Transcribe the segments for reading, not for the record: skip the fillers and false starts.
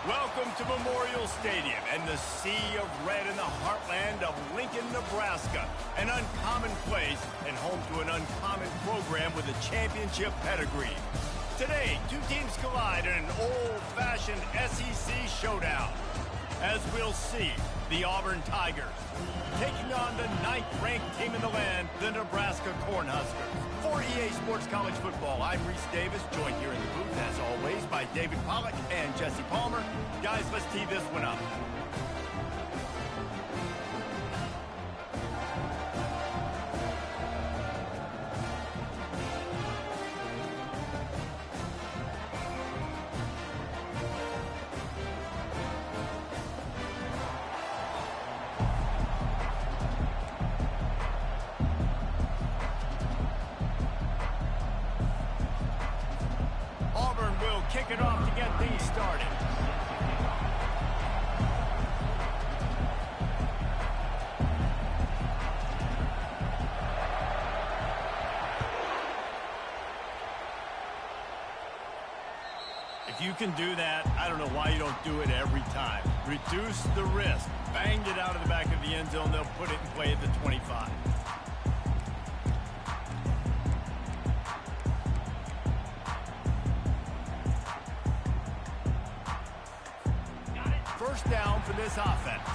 Welcome to Memorial Stadium and the sea of red in the heartland of Lincoln, Nebraska. An uncommon place and home to an uncommon program with a championship pedigree. Today, two teams collide in an old-fashioned SEC showdown. As we'll see, the Auburn Tigers taking on the 9th-ranked team in the land, the Nebraska Cornhuskers. For EA Sports College Football, I'm Reese Davis, joined here in the booth, as always, by David Pollack and Jesse Palmer. Guys, let's tee this one up. Kick it off to get things started. If you can do that, I don't know why you don't do it every time. Reduce the risk. Banged it out of the back of the end zone. They'll put it in play at the 25. First down for this offense.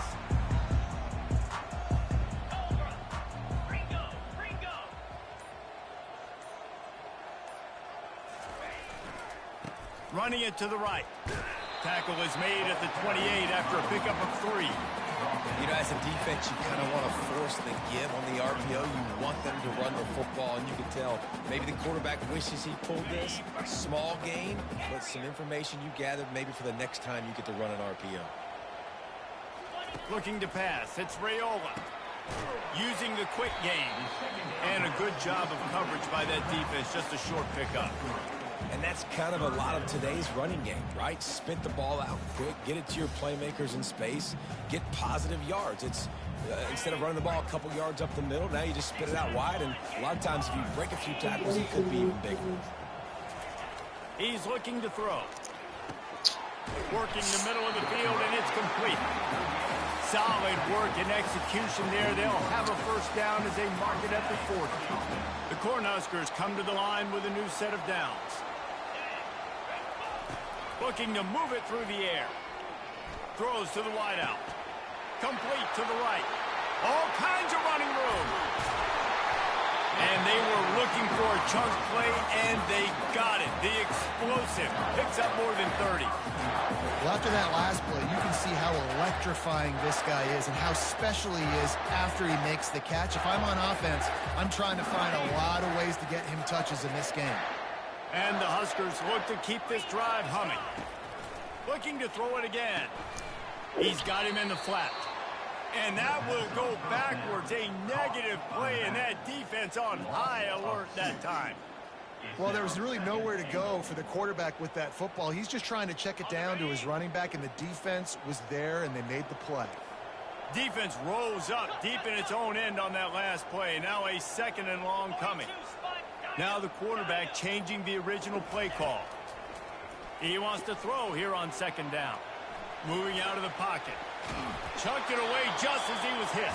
Running it to the right. Tackle is made at the 28 after a pickup of 3. You know, as a defense, you kind of want to force the give on the RPO. You want them to run the football, and you can tell maybe the quarterback wishes he pulled this. Small gain, but some information you gathered maybe for the next time you get to run an RPO. Looking to pass, it's Raiola. Using the quick game. And a good job of coverage by that defense, just a short pickup. And that's kind of a lot of today's running game, right? Spit the ball out quick, get it to your playmakers in space, get positive yards. It's instead of running the ball a couple yards up the middle, now you just spit it out wide, and a lot of times if you break a few tackles, it could be even bigger. He's looking to throw. Working the middle of the field, and it's complete. Solid work and execution there. They'll have a first down as they mark it at the 40. The Cornhuskers come to the line with a new set of downs. Looking to move it through the air. Throws to the wideout. Complete to the right. All kinds of running room. And they were looking for a chunk play, and they got it. The explosive picks up more than 30. Well, after that last play, you can see how electrifying this guy is and how special he is after he makes the catch. If I'm on offense, I'm trying to find a lot of ways to get him touches in this game. And the Huskers look to keep this drive humming. Looking to throw it again. He's got him in the flat. And that will go backwards. A negative play, and that defense on high alert that time. Well, there was really nowhere to go for the quarterback with that football. He's just trying to check it down to his running back, and the defense was there, and they made the play. Defense rose up deep in its own end on that last play. Now a second and long coming. Now the quarterback changing the original play call. He wants to throw here on second down. Moving out of the pocket. Chucked it away just as he was hit.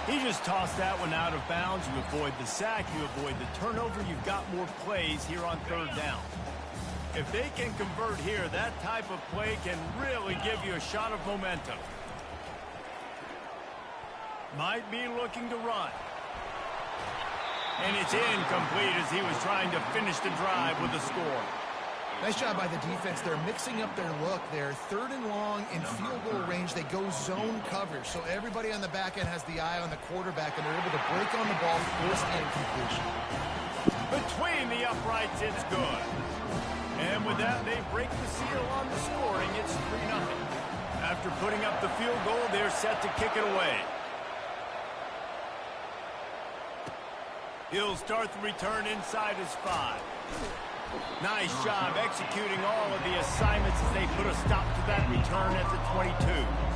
He just tossed that one out of bounds. You avoid the sack, you avoid the turnover. You've got more plays here on third down. If they can convert here, that type of play can really give you a shot of momentum. Might be looking to run. And it's incomplete as he was trying to finish the drive with a score. Nice job by the defense. They're mixing up their look. They're third and long in field goal range. They go zone coverage. So everybody on the back end has the eye on the quarterback, and they're able to break on the ball, force the incompletion. Between the uprights, it's good. And with that, they break the seal on the scoring. It's 3-0. After putting up the field goal, they're set to kick it away. He'll start the return inside his 5. Nice job executing all of the assignments as they put a stop to that return at the 22.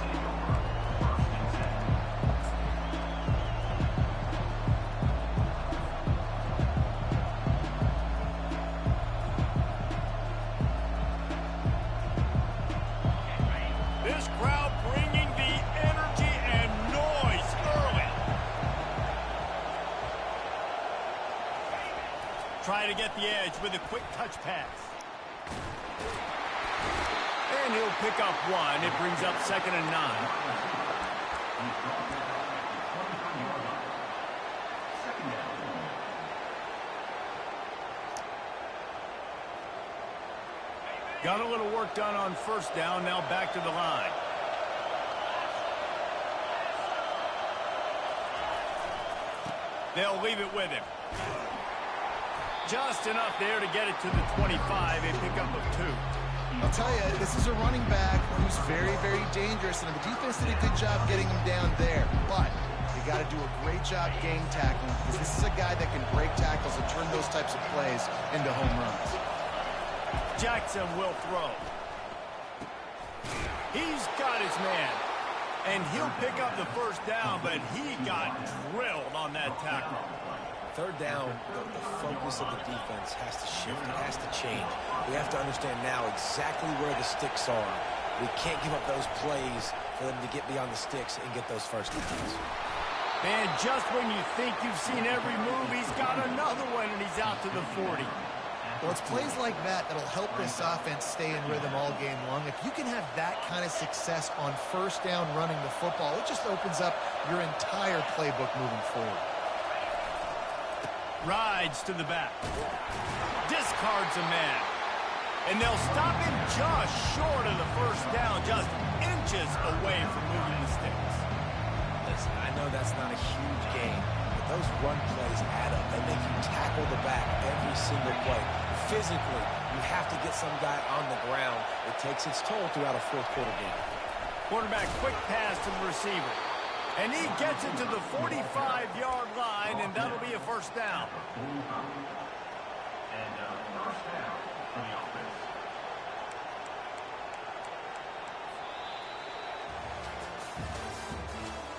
Try to get the edge with a quick touch pass. And he'll pick up one. It brings up 2nd and 9. Got a little work done on 1st down. Now back to the line. They'll leave it with him. Just enough there to get it to the 25. A pickup of 2. I'll tell you, this is a running back who's very, very dangerous, and the defense did a good job getting him down there. But you got to do a great job game tackling, because this is a guy that can break tackles and turn those types of plays into home runs. Jackson will throw. He's got his man. And he'll pick up the 1st down, but he got drilled on that tackle. 3rd down, the focus of the defense has to shift. It has to change. We have to understand now exactly where the sticks are. We can't give up those plays for them to get beyond the sticks and get those 1st downs. And just when you think you've seen every move, he's got another one, and he's out to the 40. Well, it's plays like that that'll help this offense stay in rhythm all game long. If you can have that kind of success on 1st down running the football, it just opens up your entire playbook moving forward. Rides to the back. Discards a man. And they'll stop him just short of the 1st down, just inches away from moving the sticks. Listen, I know that's not a huge game, but those run plays add up. They make you tackle the back every single play. Physically, you have to get some guy on the ground. It takes its toll throughout a 4th quarter game. Quarterback quick pass to the receiver. And he gets it to the 45-yard line, and that'll be a 1st down. And 1st down for the offense.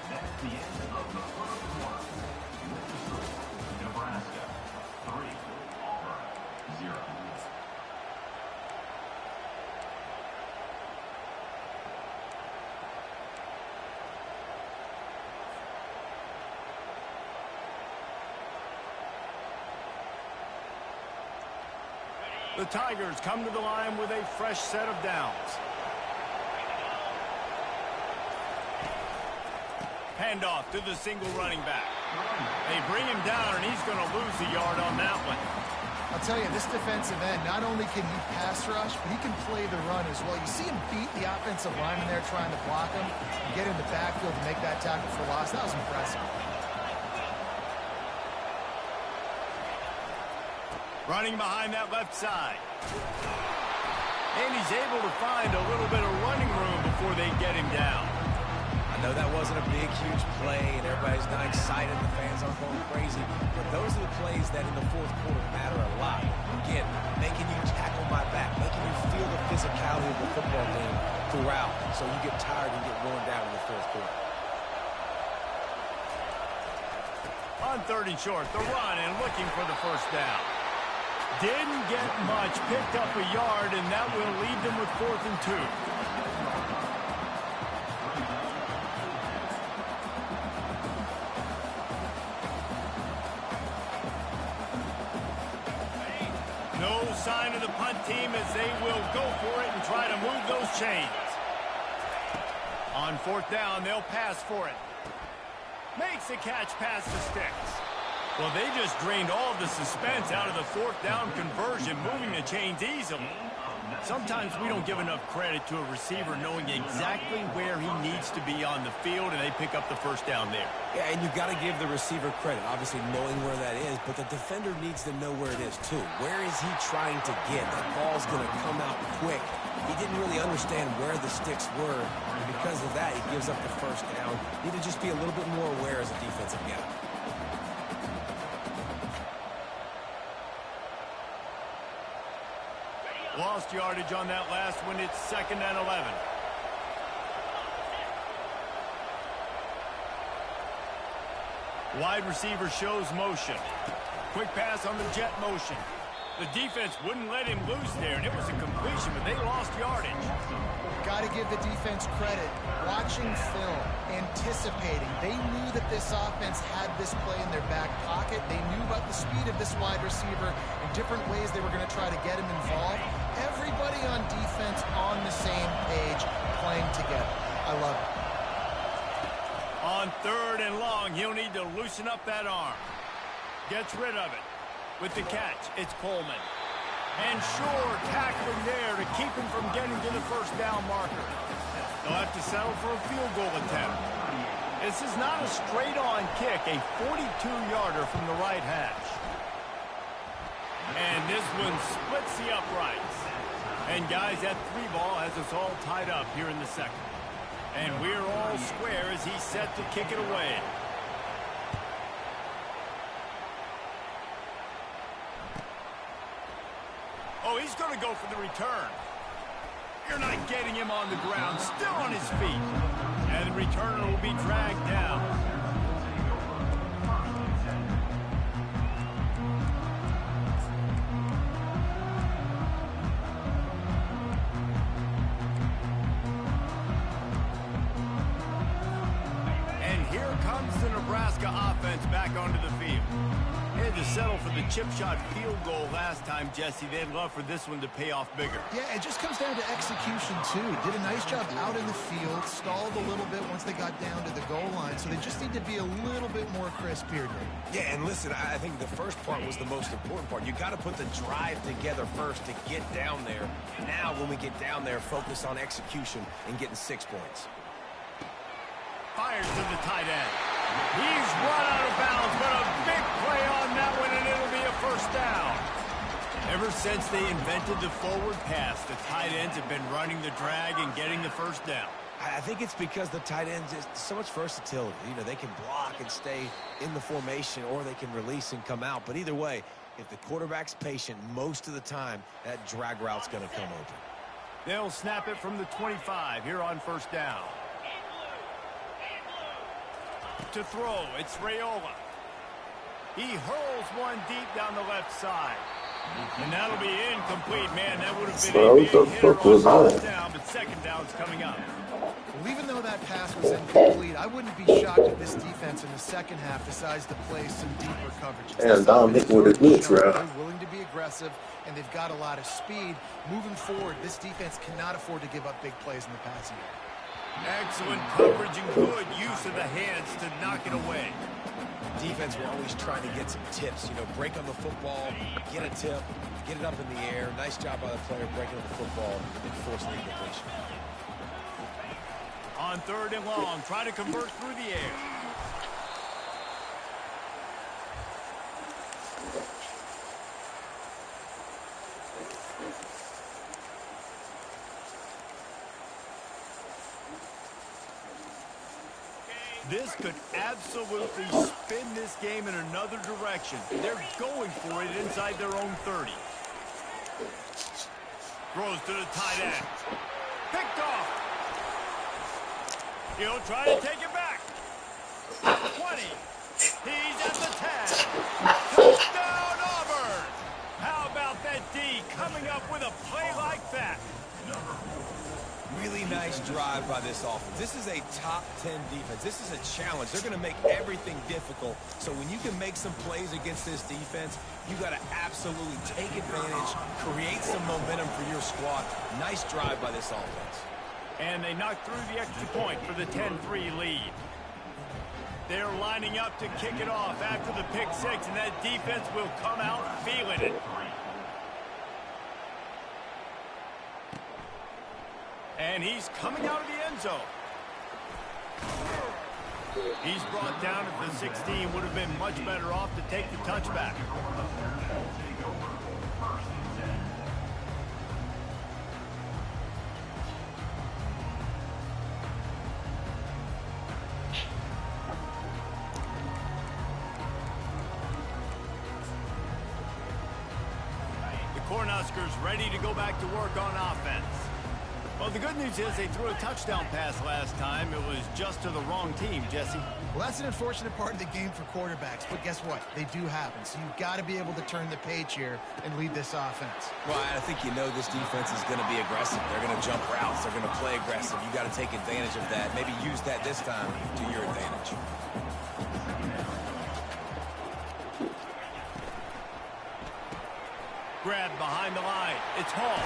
That's the end of the 1st quarter. Nebraska 3, Auburn 0. The Tigers come to the line with a fresh set of downs. Handoff to the single running back. They bring him down, and he's going to lose a yard on that one. I'll tell you, this defensive end, not only can he pass rush, but he can play the run as well. You see him beat the offensive lineman there trying to block him, and get in the backfield to make that tackle for loss. That was impressive. Running behind that left side. And he's able to find a little bit of running room before they get him down. I know that wasn't a big, huge play, and everybody's not excited. The fans aren't going crazy. But those are the plays that in the 4th quarter matter a lot. Again, making you tackle my back, making you feel the physicality of the football game throughout, so you get tired and get worn down in the 4th quarter. On 3rd and short, the run and looking for the 1st down. Didn't get much, picked up a yard, and that will leave them with 4th and 2. No sign of the punt team as they will go for it and try to move those chains. On 4th down, they'll pass for it. Makes a catch past the sticks. Well, they just drained all the suspense out of the 4th down conversion, moving the chains easily. Sometimes we don't give enough credit to a receiver knowing exactly where he needs to be on the field, and they pick up the 1st down there. Yeah, and you've got to give the receiver credit, obviously knowing where that is, but the defender needs to know where it is too. Where is he trying to get? That ball's going to come out quick. He didn't really understand where the sticks were, and because of that, he gives up the 1st down. Need to just be a little bit more aware as a defensive guy. Lost yardage on that last one. It's 2nd and 11. Wide receiver shows motion. Quick pass on the jet motion. The defense wouldn't let him loose there, and it was a completion, but they lost yardage. Got to give the defense credit. Watching film, anticipating. They knew that this offense had this play in their back pocket. They knew about the speed of this wide receiver and different ways they were going to try to get him involved. Everybody on defense on the same page, playing together. I love it. On 3rd and long, he'll need to loosen up that arm. Gets rid of it. With the catch, it's Coleman. And sure, tackling there to keep him from getting to the first down marker. They'll have to settle for a field goal attempt. This is not a straight-on kick, a 42-yarder from the right hash. And this one splits the uprights. And guys, that 3 ball has us all tied up here in the second. And we're all square as he's set to kick it away. Oh, he's going to go for the return. You're not getting him on the ground, still on his feet. And the returner will be dragged down. And here comes the Nebraska offense back onto the field. They had to settle for the chip shot field goal last time, Jesse. They'd love for this one to pay off bigger. Yeah, it just comes down to execution, too. Did a nice job out in the field, stalled a little bit once they got down to the goal line, so they just need to be a little bit more crisp here, Dave. Yeah, and listen, I think the first part was the most important part. You got to put the drive together first to get down there. Now, when we get down there, focus on execution and getting 6 points. Fires to the tight end. He's run out of bounds, but a big play on that one, and it'll be a first down. Ever since they invented the forward pass, the tight ends have been running the drag and getting the first down. I think it's because the tight ends is so much versatility. You know, they can block and stay in the formation, or they can release and come out. But either way, if the quarterback's patient most of the time, that drag route's going to come open. They'll snap it from the 25 here on first down. To throw, it's Raiola. He hurls one deep down the left side. And that'll be incomplete. Man, that would have been a big hitter on first down, but second down's coming up. Well, even though that pass was incomplete, I wouldn't be shocked if this defense in the second half decides to play some deeper coverages. And Dominic with a good try. They're willing to be aggressive, and they've got a lot of speed. Moving forward, this defense cannot afford to give up big plays in the passing game. Excellent coverage and good use of the hands to knock it away. Defense will always try to get some tips. You know, break on the football, get a tip, get it up in the air. Nice job by the player breaking up the football and forcing the incompletion. On 3rd and long, try to convert through the air. This could absolutely spin this game in another direction. They're going for it inside their own 30. Throws to the tight end. Picked off. He'll try to take it back. 20. He's at the 10. Touchdown, Auburn. How about that D coming up with a play like that? Really nice drive by this offense. This is a top 10 defense. This is a challenge. They're going to make everything difficult. So when you can make some plays against this defense, you got to absolutely take advantage, create some momentum for your squad. Nice drive by this offense. And they knocked through the extra point for the 10-3 lead. They're lining up to kick it off after the pick six, and that defense will come out feeling it. And he's coming out of the end zone. He's brought down at the 16. Would have been much better off to take the touchback. The Cornhuskers ready to go back to work on offense. Well, the good news is they threw a touchdown pass last time. It was just to the wrong team, Jesse. Well, that's an unfortunate part of the game for quarterbacks, but guess what? They do happen. So you've got to be able to turn the page here and lead this offense. Well, I think you know this defense is going to be aggressive. They're going to jump routes. They're going to play aggressive. You got to take advantage of that. Maybe use that this time to your advantage. Grab behind the line. It's Hall.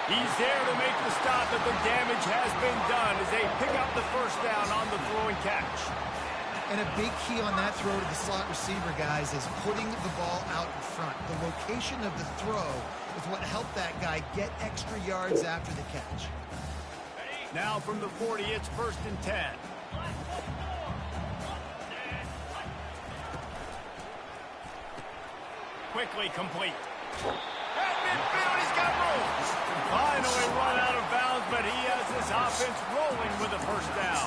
He's there to make the stop, but the damage has been done as they pick up the first down on the throw and catch. And a big key on that throw to the slot receiver, guys, is putting the ball out in front. The location of the throw is what helped that guy get extra yards after the catch. Now from the 40, it's 1st and 10. Quickly complete. At midfield, he's got room. Finally run out of bounds, but he has his offense rolling with a first down.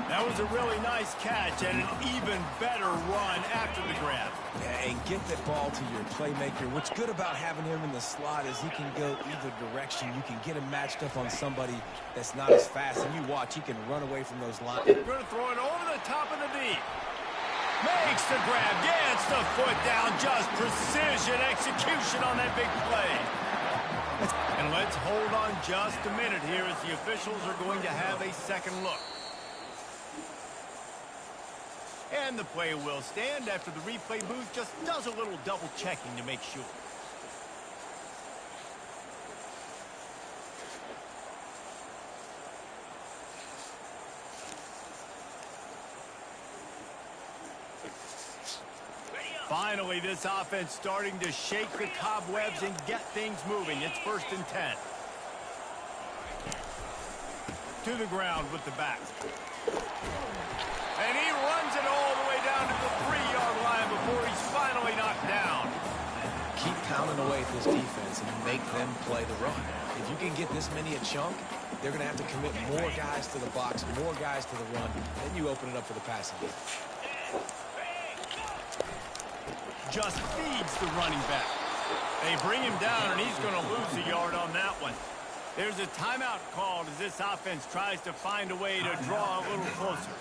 That was a really nice catch and an even better run after the grab. Yeah, and get that ball to your playmaker. What's good about having him in the slot is he can go either direction. You can get him matched up on somebody that's not as fast. And you watch, he can run away from those lines. Going to throw it over the top of the deep. Makes the grab, gets the foot down, just precision execution on that big play. And let's hold on just a minute here as the officials are going to have a second look. And the play will stand after the replay booth just does a little double checking to make sure. Finally, this offense starting to shake the cobwebs and get things moving. It's 1st and 10. To the ground with the back. And he runs it all the way down to the 3-yard line before he's finally knocked down. Keep pounding away at this defense and make them play the run. If you can get this many a chunk, they're going to have to commit more guys to the box, more guys to the run. Then you open it up for the passing game. Just feeds the running back. They bring him down, and he's going to lose a yard on that one. There's a timeout called as this offense tries to find a way to draw a little closer.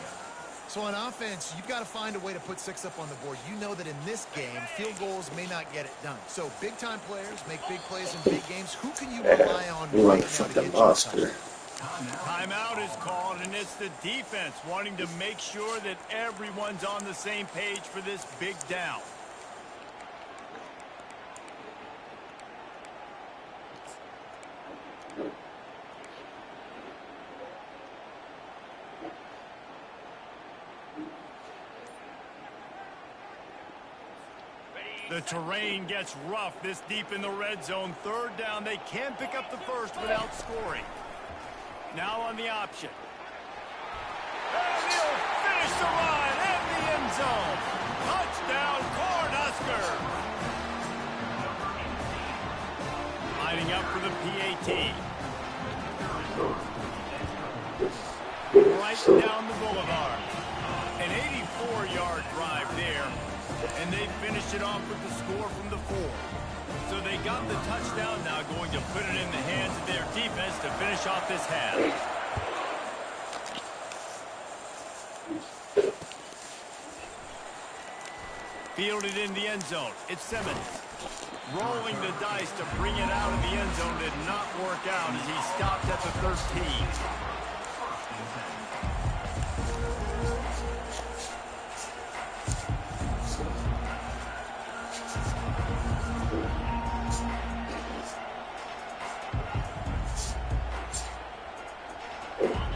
So on offense, you've got to find a way to put 6 up on the board. You know that in this game, field goals may not get it done. So big-time players make big plays in big games. Who can you rely on You right like now to something get lost you a here. Timeout is called, and it's the defense wanting to make sure that everyone's on the same page for this big down. The terrain gets rough this deep in the red zone. 3rd down. They can pick up the first without scoring. Now on the option. And he'll finish the run in the end zone. Touchdown, Cornhusker. Lining up for the PAT. Right down the boulevard. An 84-yard drive there. And they finished it off with the score from the 4. So they got the touchdown, now going to put it in the hands of their defense to finish off this half. Fielded in the end zone. It's Simmons. Rolling the dice to bring it out of the end zone did not work out as he stopped at the 13.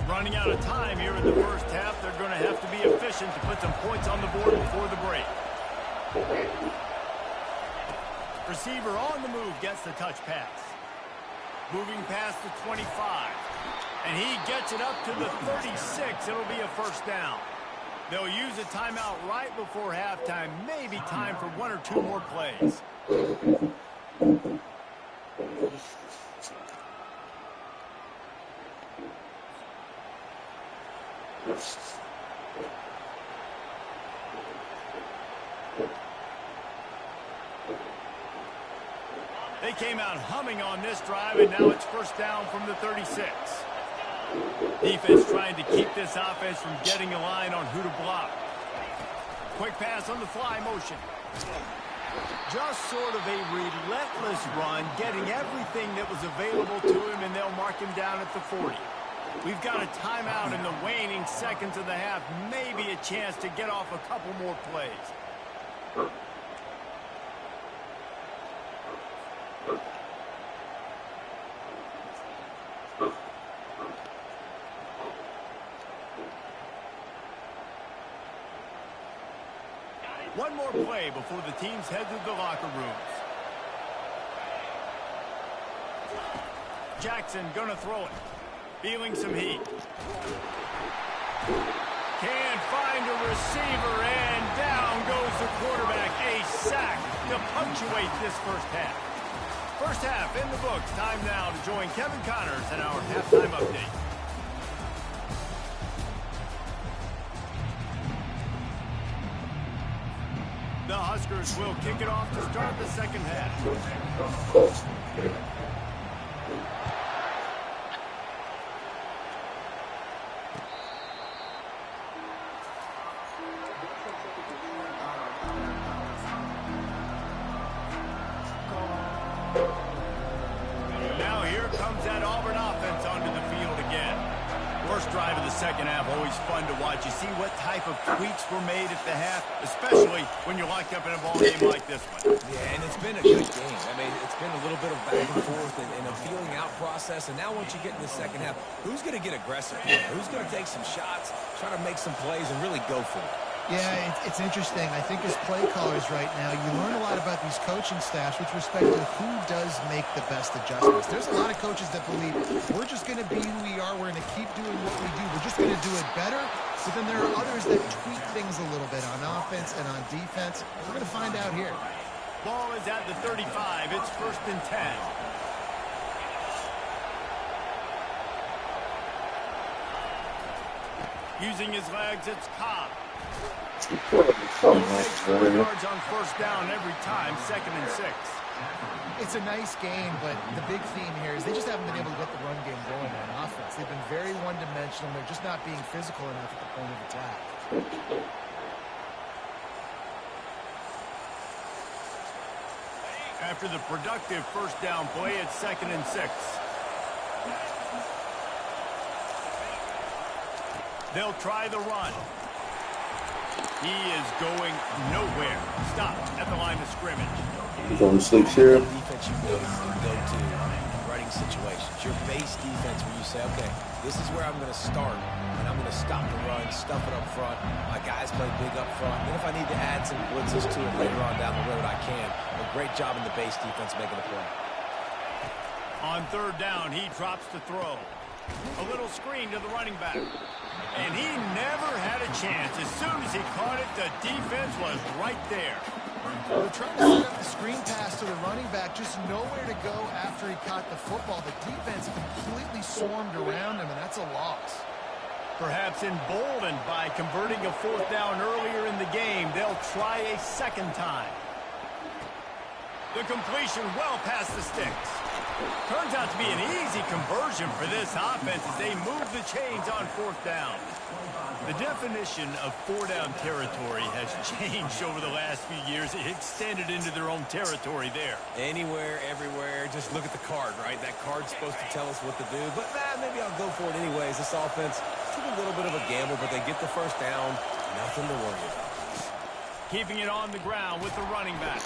Running out of time here in the first half. They're going to have to be efficient to put some points on the board before the break. Receiver on the move gets the touch pass. Moving past the 25. And he gets it up to the 36. It'll be a first down. They'll use a timeout right before halftime. Maybe time for 1 or 2 more plays. They They came out humming on this drive, and now it's first down from the 36. Defense trying to keep this offense from getting a line on who to block. Quick pass on the fly motion. Just sort of a relentless run, getting everything that was available to him, and they'll mark him down at the 40. We've got a timeout in the waning seconds of the half. Maybe a chance to get off a couple more plays. One more play before the teams head to the locker rooms. Jackson gonna throw it. Feeling some heat. Can't find a receiver, and down goes the quarterback. A sack to punctuate this first half. First half in the books. Time now to join Kevin Connors in our halftime update. The Huskers will kick it off to start the second half. Now here comes that Auburn offense onto the field again. First drive of the second half, always fun to watch. You see what type of tweaks were made at the half, especially when you're locked up in a ball game like this one. Yeah, and it's been a good game. I mean, it's been a little bit of back and forth and a feeling out process. And now once you get in the second half, who's going to get aggressive here? Who's going to take some shots, try to make some plays, and really go for it? Yeah, it's interesting. I think as play callers right now, you learn a lot about these coaching staffs with respect to who does make the best adjustments. There's a lot of coaches that believe we're just going to be who we are. We're going to keep doing what we do. We're just going to do it better. But then there are others that tweak things a little bit on offense and on defense. We're going to find out here. Ball is at the 35. It's first and 10. Using his legs, it's Ncaa. He'll take 4 yards on first down every time, second and 6. It's a nice game, but the big theme here is they just haven't been able to get the run game going on offense. They've been very one-dimensional. They're just not being physical enough at the point of attack. After the productive first down play, it's second and 6. They'll try the run. He is going nowhere. Stop at the line of scrimmage. He's on the sleep here. Defense you go to running situations. Your base defense where you say, okay, this is where I'm going to start, and I'm going to stop the run, stuff it up front. My guys play big up front. Then if I need to add some blitzes to it later on down the road, I can. A great job in the base defense making the play. On third down, he drops to throw. A little screen to the running back. And he never had a chance. As soon as he caught it, the defense was right there. They're trying to set up the screen pass to the running back, just nowhere to go after he caught the football. The defense completely swarmed around him, and that's a loss. Perhaps emboldened by converting a fourth down earlier in the game, they'll try a second time. The completion well past the sticks. Turns out to be an easy conversion for this offense as they move the chains on fourth down. The definition of four-down territory has changed over the last few years. It extended into their own territory there. Anywhere, everywhere, just look at the card, right? That card's supposed to tell us what to do, but maybe I'll go for it anyways. This offense took a little bit of a gamble, but they get the first down. Nothing to worry about. Keeping it on the ground with the running back.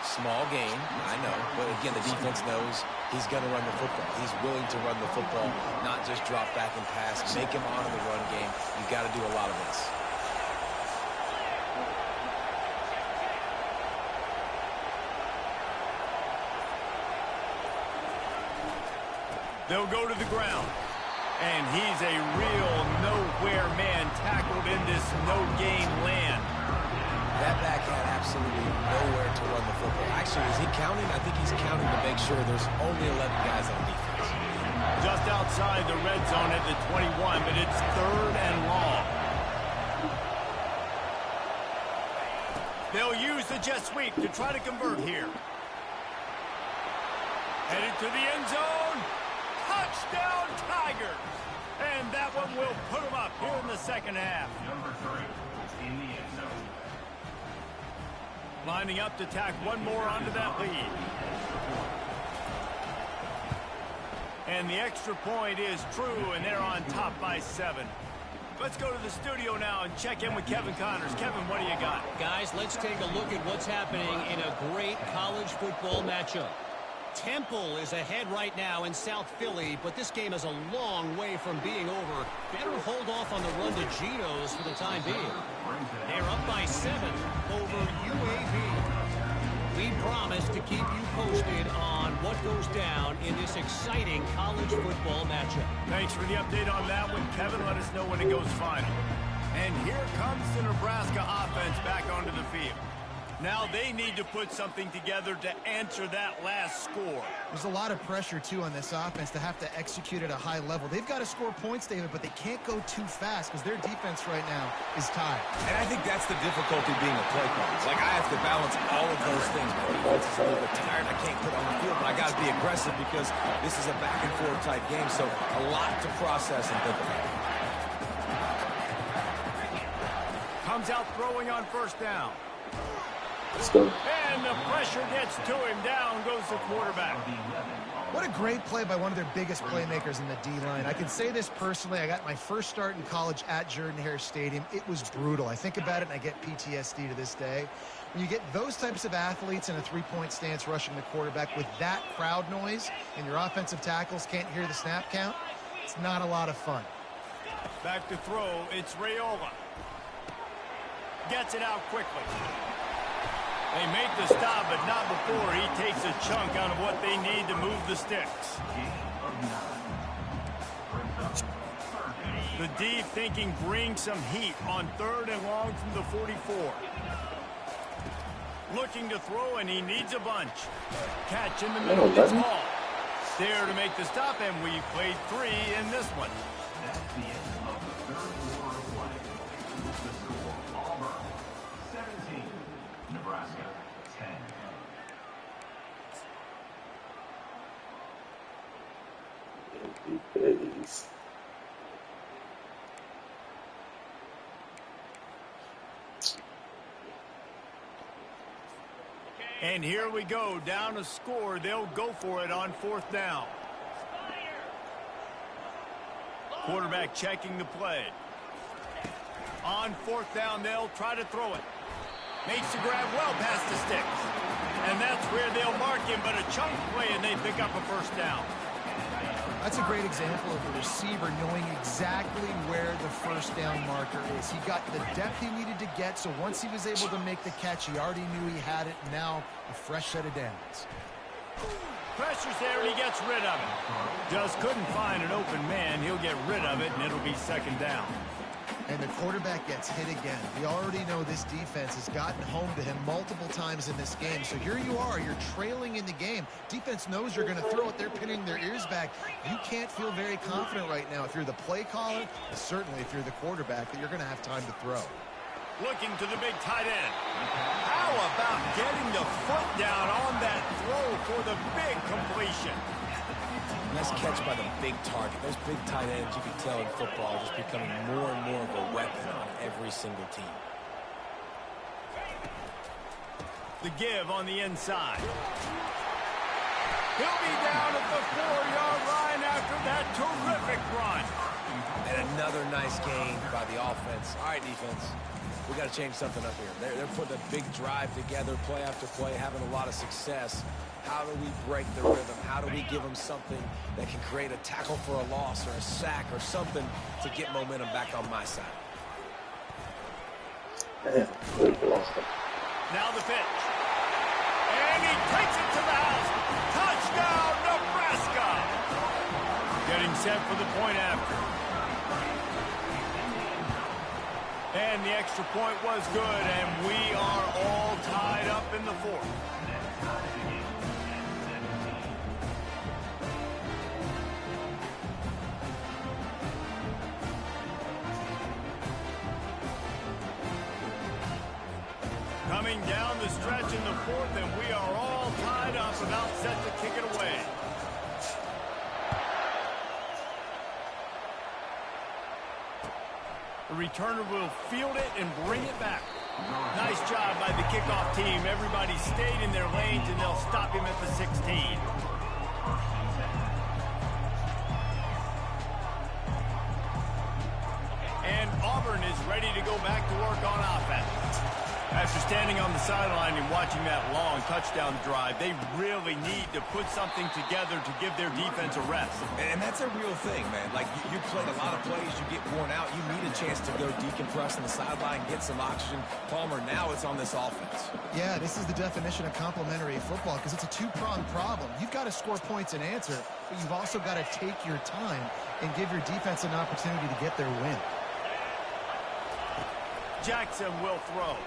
Small game, I know, but again, the defense knows he's going to run the football. He's willing to run the football, not just drop back and pass, make him honor the run game. You've got to do a lot of this. They'll go to the ground. And he's a real nowhere man tackled in this no-game land. That back had absolutely nowhere to run the football. Actually, is he counting? I think he's counting to make sure there's only 11 guys on defense. Just outside the red zone at the 21, but it's third and long. They'll use the jet sweep to try to convert here. Headed to the end zone. Touchdown, Tigers. And that one will put them up here in the second half. Number 3 is in the end zone. Lining up to tack one more onto that lead. And the extra point is true, and they're on top by 7. Let's go to the studio now and check in with Kevin Connors. Kevin, what do you got? Guys, let's take a look at what's happening in a great college football matchup. Temple is ahead right now in South Philly, but this game is a long way from being over. Better hold off on the run to Geno's for the time being. They're up by 7 over UAB. We promise to keep you posted on what goes down in this exciting college football matchup. Thanks for the update on that one, Kevin. Let us know when it goes final. And here comes the Nebraska offense back onto the field. Now they need to put something together to answer that last score. There's a lot of pressure, too, on this offense to have to execute at a high level. They've got to score points, David, but they can't go too fast because their defense right now is tired. And I think that's the difficulty being a play caller. It's like I have to balance all of those things. My defense is a little bit tired. I can't put on the field, but I got to be aggressive because this is a back-and-forth type game, so a lot to process and think about. Comes out throwing on first down. Let's go. And the pressure gets to him. Down goes the quarterback. What a great play by one of their biggest playmakers in the D-line. I can say this personally. I got my first start in college at Jordan-Hare Stadium. It was brutal. I think about it, and I get PTSD to this day. When you get those types of athletes in a three-point stance rushing the quarterback with that crowd noise and your offensive tackles can't hear the snap count, it's not a lot of fun. Back to throw. It's Raiola. Gets it out quickly. They make the stop, but not before he takes a chunk out of what they need to move the sticks. The D thinking bring some heat on 3rd and long from the 44. Looking to throw, and he needs a bunch. Catch in the middle. It's Hall. There to make the stop, and we played 3 in this one. That's the end of the 3rd quarter of play. The score, Auburn 17, Nebraska 10. Please. And here we go, down a score. They'll go for it on 4th down. Quarterback checking the play. On 4th down, they'll try to throw it. Makes the grab well past the sticks. And that's where they'll mark him, but a chunk play, and they pick up a first down. That's a great example of a receiver knowing exactly where the first down marker is. He got the depth he needed to get, so once he was able to make the catch, he already knew he had it. Now, a fresh set of downs. Pressure's there, and he gets rid of it. Just couldn't find an open man. He'll get rid of it, and it'll be 2nd down. And the quarterback gets hit again. We already know this defense has gotten home to him multiple times in this game. So here you are, you're trailing in the game. Defense knows you're going to throw it. They're pinning their ears back. You can't feel very confident right now if you're the play caller, and certainly if you're the quarterback, that you're going to have time to throw. Looking to the big tight end. How about getting the foot down on that throw for the big completion? Nice catch by the big target. Those big tight ends, you can tell in football, are just becoming more and more of a weapon on every single team. The give on the inside. He'll be down at the 4-yard line after that terrific run. And another nice gain by the offense. All right, defense. We got to change something up here. They're putting a big drive together, play after play, having a lot of success. How do we break the rhythm? How do we give them something that can create a tackle for a loss or a sack or something to get momentum back on my side? Damn, good lost it. Now the pitch. And he takes it to the house. Touchdown, Nebraska. Getting set for the point after. And the extra point was good, and we are all tied up in the 4th. Coming down the stretch in the fourth, and we are all tied up, about set to kick it away. The returner will field it and bring it back. Nice job by the kickoff team. Everybody stayed in their lanes, and they'll stop him at the 16. And Auburn is ready to go back to work on offense. After standing on the sideline and watching that long touchdown drive, they really need to put something together to give their defense a rest. And that's a real thing, man. Like, you played a lot of plays, you get worn out, you need a chance to go decompress on the sideline, get some oxygen. Palmer, now it's on this offense. Yeah, this is the definition of complementary football because it's a two-pronged problem. You've got to score points and answer, but you've also got to take your time and give your defense an opportunity to get their win. Jackson will throw.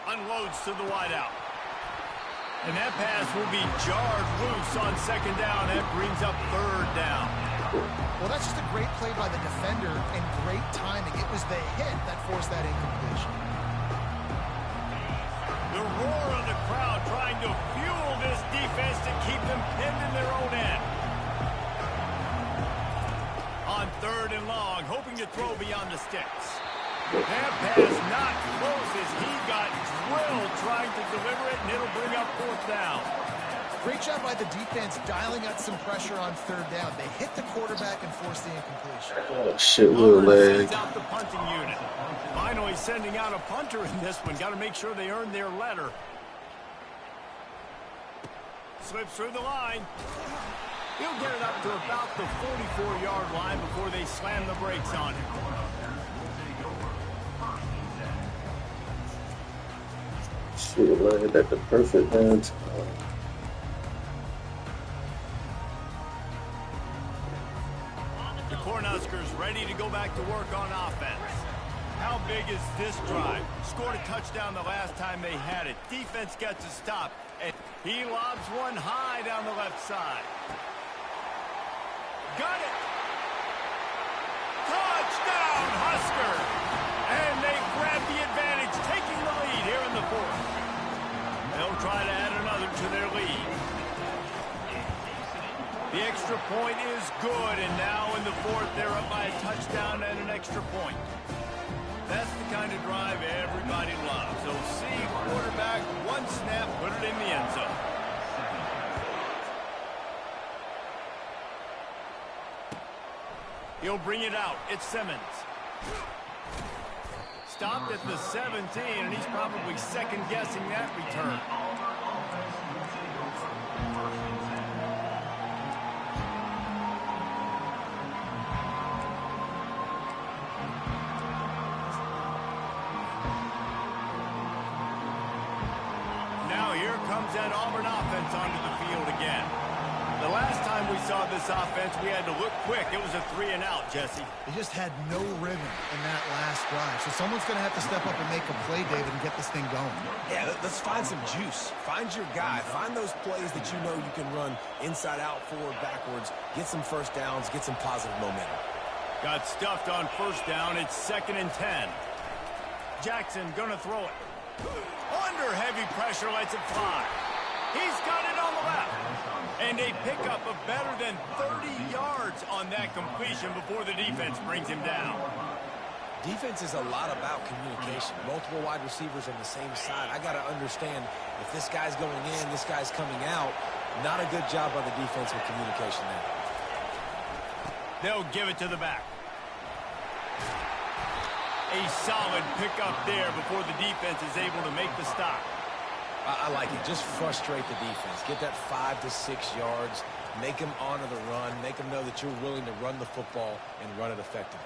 Unloads to the wideout. And that pass will be jarred loose on second down. That brings up third down. Well, that's just a great play by the defender and great timing. It was the hit that forced that incompletion. The roar of the crowd trying to fuel this defense to keep them pinned in their own end. On third and long, hoping to throw beyond the sticks. That pass not close as he got drilled trying to deliver it, and it'll bring up fourth down. Great job by the defense dialing out some pressure on third down. They hit the quarterback and forced the incompletion. Oh, shit, little leg. Sends out the punting unit. Finally sending out a punter in this one. Got to make sure they earn their letter. Slips through the line. He'll get it up to about the 44-yard line before they slam the brakes on him. Shit, landed at the perfect time. The Cornhuskers ready to go back to work on offense. How big is this drive? Scored a touchdown the last time they had it. Defense gets a stop, and he lobs one high down the left side. Got it! Touchdown, Huskers! And they grab the advantage, taking the lead here in the fourth. They'll try to add another to their lead. The extra point is good, and now in the fourth, they're up by a touchdown and an extra point. That's the kind of drive everybody loves. So see quarterback, one snap, put it in the end zone. He'll bring it out. It's Simmons. Stopped at the 17, and he's probably second-guessing that return. Now here comes that Auburn offense onto the field again. The last time we saw this offense, we had to look quick. It was a 3-and-out, Jesse. They just had no rhythm in that last drive. So someone's going to have to step up and make a play, David, and get this thing going. Yeah, let's find some juice. Find your guy. Find those plays that you know you can run inside out, forward, backwards. Get some first downs. Get some positive momentum. Got stuffed on first down. It's 2nd and 10. Jackson going to throw it. Under heavy pressure, lets it fly. He's got it on the left. And a pickup of better than 30 yards on that completion before the defense brings him down. Defense is a lot about communication. Multiple wide receivers on the same side. I got to understand if this guy's going in, this guy's coming out. Not a good job by the defense with communication there. They'll give it to the back. A solid pickup there before the defense is able to make the stop. I like it. Just frustrate the defense. Get that 5 to 6 yards. Make them honor the run. Make them know that you're willing to run the football and run it effectively.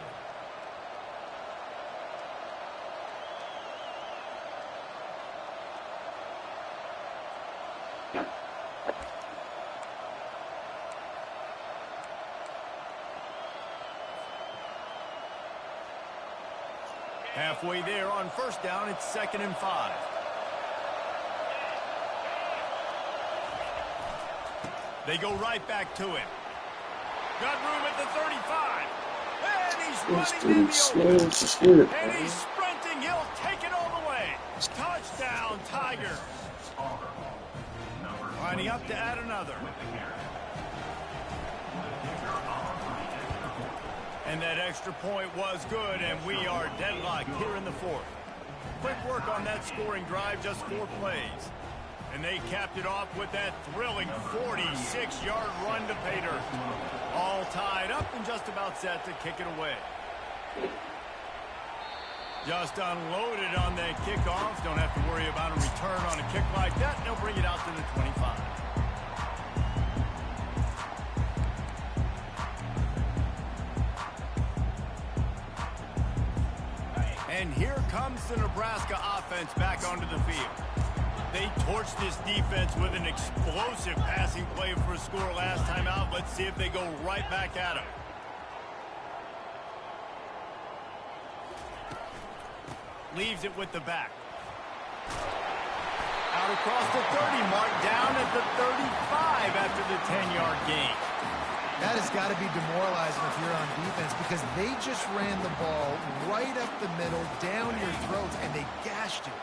Halfway there on first down, it's 2nd and 5. They go right back to him. Got room at the 35. And he's running in the open. And he's sprinting. He'll take it all the way. Touchdown, Tigers. Lining up to add another. And that extra point was good, and we are deadlocked here in the fourth. Quick work on that scoring drive, just 4 plays. And they capped it off with that thrilling 46-yard run to pay dirt. All tied up and just about set to kick it away. Just unloaded on that kickoff. Don't have to worry about a return on a kick like that. They'll bring it out to the 25. And here comes the Nebraska offense back onto the field. They torched this defense with an explosive passing play for a score last time out. Let's see if they go right back at him. Leaves it with the back. Out across the 30 mark, down at the 35 after the 10-yard gain. That has got to be demoralizing if you're on defense because they just ran the ball right up the middle, down your throats, and they gashed you.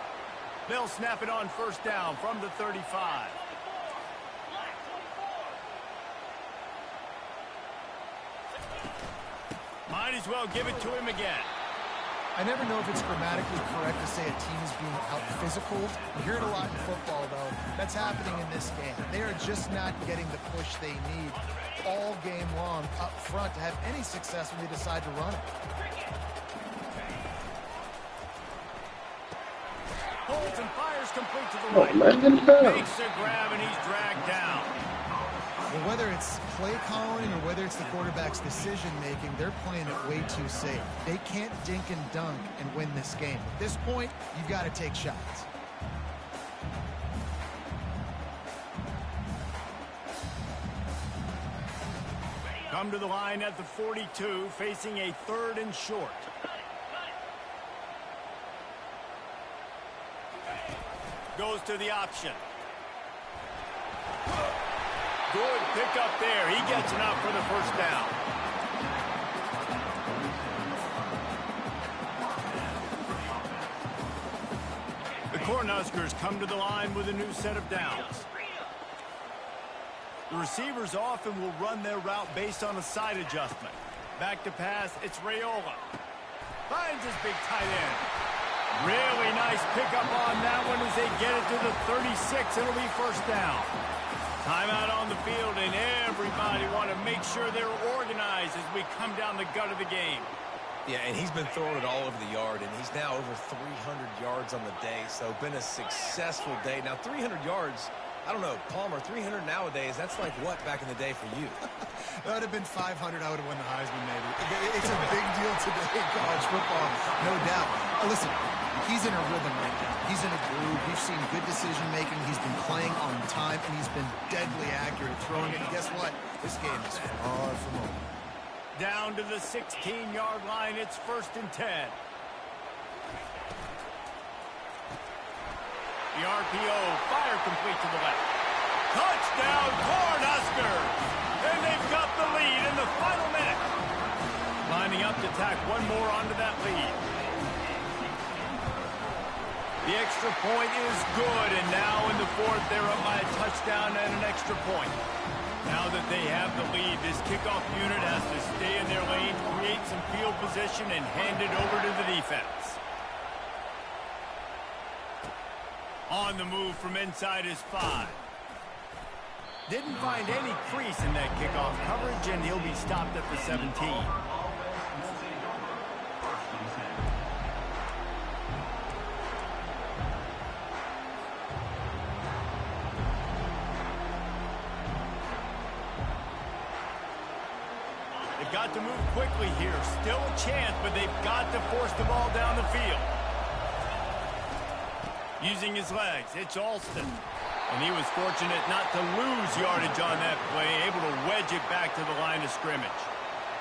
They'll snap it on first down from the 35. Might as well give it to him again. I never know if it's grammatically correct to say a team is being out-physical. You hear it a lot in football, though. That's happening in this game. They are just not getting the push they need all game long up front to have any success when they decide to run it. Holds and fires complete to the right. Makes a grab and he's dragged down. Well, whether it's play calling or whether it's the quarterback's decision-making, they're playing it way too safe. They can't dink and dunk and win this game. At this point, you've got to take shots. Come to the line at the 42, facing a 3rd and short. Goes to the option. Good pickup there. He gets it out for the first down. The Cornhuskers come to the line with a new set of downs. The receivers often will run their route based on a side adjustment. Back to pass, it's Raiola. Finds his big tight end. Really nice pickup on that one as they get it to the 36. It'll be first down. Timeout on the field, and everybody want to make sure they're organized as we come down the gut of the game. Yeah, and he's been throwing it all over the yard, and he's now over 300 yards on the day, so been a successful day. Now, 300 yards, I don't know, Palmer, 300 nowadays, that's like what back in the day for you? That would have been 500. I would have won the Heisman, maybe. It's a big deal today in college football, no doubt. Listen, he's in a rhythm right now. He's in a groove. We've seen good decision-making. He's been playing on time, and he's been deadly accurate throwing it. And guess what? This game is far from over. Down to the 16-yard line. It's 1st and 10. The RPO, fire complete to the left. Touchdown, Cornhuskers! And they've got the lead in the final minute. Lining up to tack one more onto that lead. The extra point is good, and now in the fourth, they're up by a touchdown and an extra point. Now that they have the lead, this kickoff unit has to stay in their lane, create some field position, and hand it over to the defense. On the move from inside is 5. Didn't find any crease in that kickoff coverage, and he'll be stopped at the 17. They've got to move quickly here. Still a chance, but they've got to force the ball down the field. Using his legs, it's Alston. And he was fortunate not to lose yardage on that play, able to wedge it back to the line of scrimmage.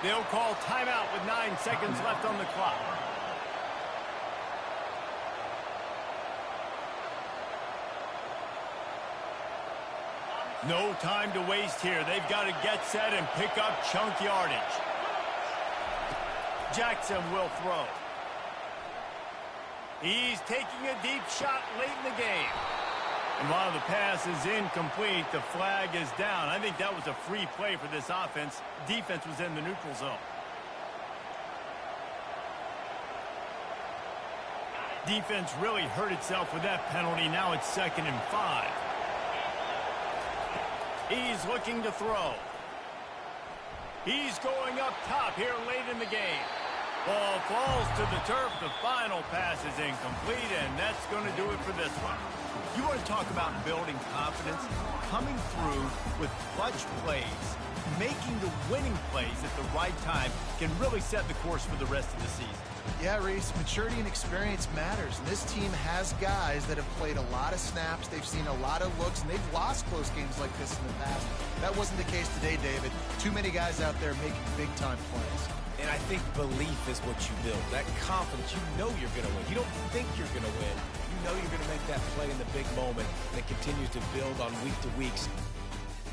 They'll call timeout with 9 seconds left on the clock. No time to waste here. They've got to get set and pick up chunk yardage. Jackson will throw. He's taking a deep shot late in the game. And while the pass is incomplete, the flag is down. I think that was a free play for this offense. Defense was in the neutral zone. Defense really hurt itself with that penalty. Now it's 2nd and 5. He's looking to throw. He's going up top here late in the game. Ball falls to the turf. The final pass is incomplete, and that's going to do it for this one. You want to talk about building confidence? Coming through with clutch plays, making the winning plays at the right time can really set the course for the rest of the season. Yeah, Reese, maturity and experience matters, and this team has guys that have played a lot of snaps, they've seen a lot of looks, and they've lost close games like this in the past. That wasn't the case today, David. Too many guys out there making big-time plays. And I think belief is what you build. That confidence, you know you're going to win. You don't think you're going to win. You know you're going to make that play in the big moment, and it continues to build on week to week.